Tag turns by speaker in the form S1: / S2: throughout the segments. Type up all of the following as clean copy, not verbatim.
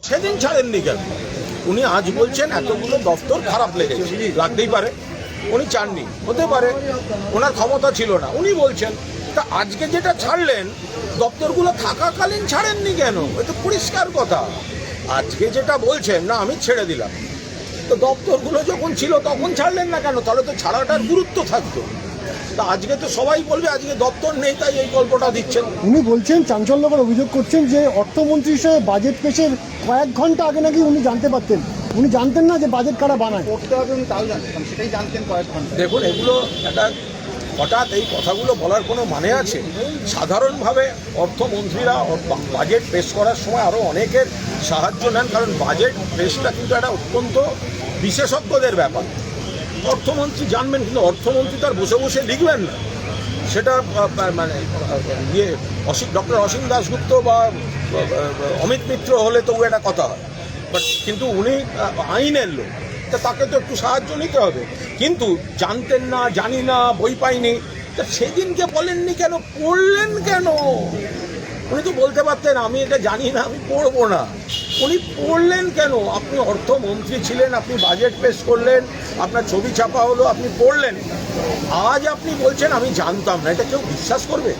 S1: সেদিন ছাড়েননি কেন? উনি আজ বলছেন এতগুলো দপ্তর খারাপ লেগেছে, লাগতেই পারে, উনি চাননি, হতে পারে ওনার ক্ষমতা ছিল না, উনি বলছেন। তা আজকে যেটা ছাড়লেন দপ্তরগুলো থাকাকালীন ছাড়েননি কেন? এটা পরিষ্কার কথা। আজকে যেটা বলছেন না আমি ছেড়ে দিলাম, তো দপ্তরগুলো যখন ছিল তখন ছাড়লেন না কেন? তাহলে তো ছাড়াটার গুরুত্ব থাকতো। তা আজকে তো সবাই বলবে আজকে দপ্তর নেই তাই এই গল্পটা দিচ্ছেন।
S2: উনি বলছেন, চাঞ্চল্যকর অভিযোগ করছেন যে অর্থমন্ত্রী হিসেবে বাজেট পেশের কয়েক ঘন্টা আগে নাকি উনি জানতে পারতেন, উনি জানতেন না যে বাজেট কারা বানায়।
S3: করতে হবে উনি তাও জানতেন, সেটাই জানতেন কয়েক ঘন্টা।
S1: দেখুন, এগুলো একটা হঠাৎ এই কথাগুলো বলার কোনো মানে আছে? সাধারণভাবে অর্থমন্ত্রীরা বাজেট পেশ করার সময় আরও অনেকের সাহায্য নেন, কারণ বাজেট পেশটা কিন্তু একটা অত্যন্ত বিশেষজ্ঞদের ব্যাপার। অর্থমন্ত্রী জানবেন, কিন্তু অর্থমন্ত্রী তার বসে বসে লিখবেন না। সেটা মানে ডক্টর অসীম দাশগুপ্ত বা অমিত মিত্র হলে তবু একটা কথা হয়, বাট কিন্তু উনি আইনের লোক, তা তাকে তো একটু সাহায্য নিতে হবে। কিন্তু জানতেন না, জানি না, বই পাইনি, তা সেদিনকে বলেননি কেন? পড়লেন কেন? উনি তো বলতে পারতেন আমি এটা জানি না, আমি পড়বো না। উনি পড়লেন কেন? আপনি অর্থমন্ত্রী ছিলেন, আপনি বাজেট পেশ করলেন, আপনার ছবি ছাপা হলো, আপনি পড়লেন। আজ আপনি বলছেন আমি জানতাম না, এটা কেউ বিশ্বাস করবে?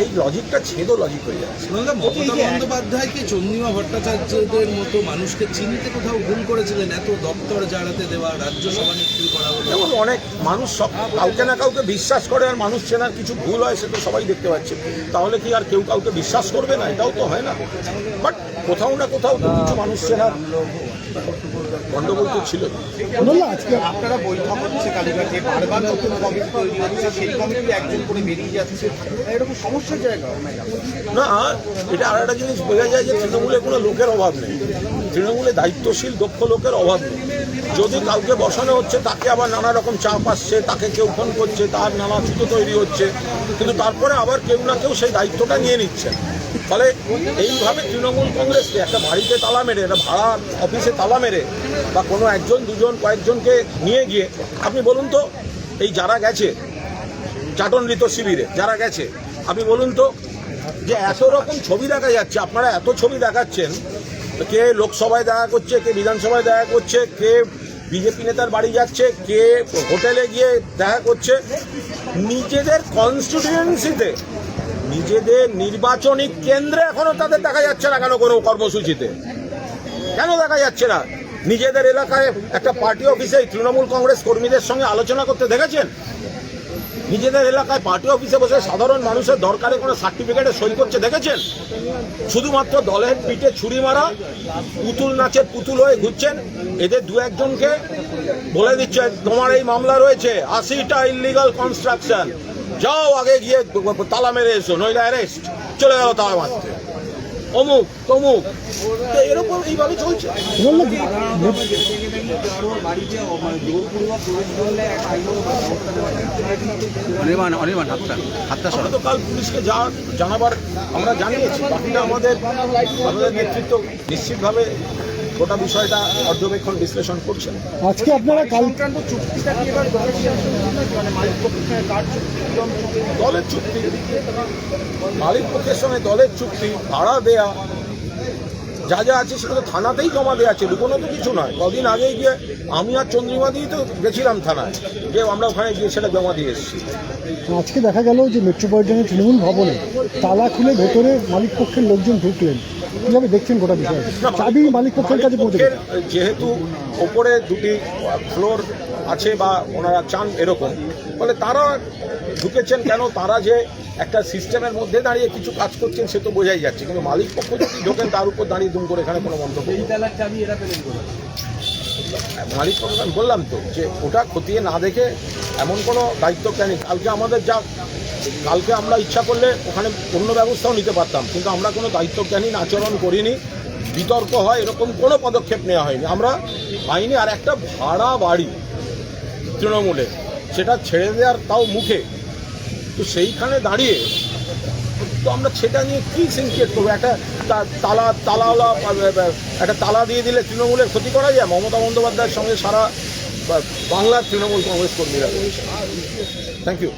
S1: এই লজিকটা ছেদো লজিক হয়ে যাচ্ছে।
S4: মমতা বন্দ্যোপাধ্যায়কে চন্দ্রিমা ভট্টাচার্যদের মতো মানুষকে চিনতে কোথাও ভুল করেছিলেন? এত দপ্তর জাড়াতে দেওয়া, রাজ্যসভা নেত্রী করা হলো।
S1: যেমন অনেক মানুষ সব কাউকে না কাউকে বিশ্বাস করে, আর মানুষ চেনার কিছু ভুল হয় সে তো সবাই দেখতে পাচ্ছে। তাহলে কি আর কেউ কাউকে বিশ্বাস করবে না? এটাও তো হয় না। বাট কোথাও না কোথাও তো কিছু মানুষ চেনার গন্ডগোল তো ছিল।
S2: আজকে
S3: আপনারা বৈঠক হচ্ছে কালীঘাটে, বারবার নতুন কমিটি তৈরি হচ্ছে, সেই কমিটি একজন করে বেরিয়ে যাচ্ছে, এরকম সমস্যার জায়গা
S1: না, এটা আর একটা জিনিস বোঝা যায় যে তৃণমূলে কোনো লোকের অভাব নেই, তৃণমূলে দায়িত্বশীল দক্ষ লোকের অভাব নেই। যদি কাউকে বসানো হচ্ছে তাকে আবার নানা রকম চাপ আসছে, তাকে কেউ ফোন করছে, তার নানা ছুতো তৈরি হচ্ছে, কিন্তু তারপরে আবার কেউ না কেউ সেই দায়িত্বটা নিয়ে নিচ্ছে। ফলে এইভাবে তৃণমূল কংগ্রেসকে একটা বাড়িতে তালা মেরে, একটা ভাড়া অফিসে তালা মেরে, বা কোনো একজন দুজন কয়েকজনকে নিয়ে গিয়ে, আপনি বলুন তো, এই যারা গেছে চাটনৃত শিবিরে যারা গেছে, আপনি বলুন তো, যে এত রকম ছবি দেখা যাচ্ছে, আপনারা এত ছবি দেখাচ্ছেন, কে লোকসভায় দেখা করছে, কে বিধানসভায় দেখা করছে, কে বিজেপি নেতার বাড়ি যাচ্ছে, কে হোটেলে গিয়ে দেখা করছে, নিজেদের কনস্টিটিউয়েন্সিতে, নিজেদের নির্বাচনী কেন্দ্রে এখনো তাদের দেখা যাচ্ছে না কেন? কোনো কর্মসূচিতে কেন দেখা যাচ্ছে না? নিজেদের এলাকায় একটা পার্টি অফিসে তৃণমূল কংগ্রেস কর্মীদের সঙ্গে আলোচনা করতে দেখেছেন? নিজেদের এলাকায় পার্টি অফিসে বসে সাধারণ মানুষের দরকারে কোনো সার্টিফিকেটে সই করছে দেখেছেন? শুধুমাত্র দলের পিঠে ছুরি মারা, পুতুল নাচের পুতুল হয়ে ঘুরছেন। এদের দু একজনকে বলে দিচ্ছে তোমার এই মামলা রয়েছে, 80টা ইলিগাল কনস্ট্রাকশন, যাও আগে গিয়ে তালা মেরে এসো, নইলে অ্যারেস্ট, চলে গেল তালা মারতে, অমুক তমুক। তো এরকম এইভাবে চলছে। আমরা তো কাল পুলিশকে যা জানাবার আমরা জানিয়েছি, বাকিটা আমাদের নেতৃত্ব নিশ্চিতভাবে গোটা বিষয়টা পর্যবেক্ষণ বিশ্লেষণ করছেন।
S2: আজকে আপনারা
S3: চুক্তিটা কি এবার
S1: দলের চুক্তি, মালিক পক্ষের সঙ্গে দলের চুক্তি, ভাড়া দেয়া, যা যা আছে সেটা তো থানাতেই জমা দেওয়া আছে, লুকোনো তো কিছু নয়। কদিন আগে গিয়ে আমি আর চন্দ্রিমা দিয়ে তো গেছিলাম থানায়, যে আমরা ওখানে গিয়ে সেটা জমা দিয়ে এসেছি।
S2: আজকে দেখা গেল যে মেট্রোপলিটনের তৃণমূল ভবনে তালা খুলে ভেতরে মালিক পক্ষের লোকজন ঢুকলেন, কিভাবে দেখছেন গোটা বিষয়? চাবি মালিক পক্ষের কাছে পৌঁছে,
S1: যেহেতু ওপরে দুটি ফ্লোর আছে বা ওনারা চান এরকম, ফলে তারা ঢুকেছেন কেন, তারা যে একটা সিস্টেমের মধ্যে দাঁড়িয়ে কিছু কাজ করছেন সে তো বোঝাই যাচ্ছে, কিন্তু মালিক পক্ষ যদি ঢোকেন তার উপর দাঁড়িয়ে দুম করে এখানে কোনো মন্তব্য। মালিক পক্ষ আমি বললাম তো যে ওটা খতিয়ে না দেখে এমন কোনো দায়িত্ব কেন। কালকে আমাদের কালকে আমরা ইচ্ছা করলে ওখানে অন্য ব্যবস্থাও নিতে পারতাম, কিন্তু আমরা কোনো দায়িত্বজ্ঞানহীন আচরণ করিনি, বিতর্ক হয় এরকম কোনো পদক্ষেপ নেওয়া হয়নি আমরা পাইনি। আর একটা ভাড়া বাড়ি তৃণমূলে, সেটা ছেড়ে দেওয়ার তাও মুখে, তো সেইখানে দাঁড়িয়ে তো আমরা সেটা নিয়ে কী সিনক্রিয়েট করবো? একটা তালাওয়ালা একটা তালা দিয়ে দিলে তৃণমূলের ক্ষতি করা যায়? মমতা বন্দ্যোপাধ্যায়ের সঙ্গে সারা বাংলার তৃণমূল কংগ্রেস কর্মীরা। Thank you.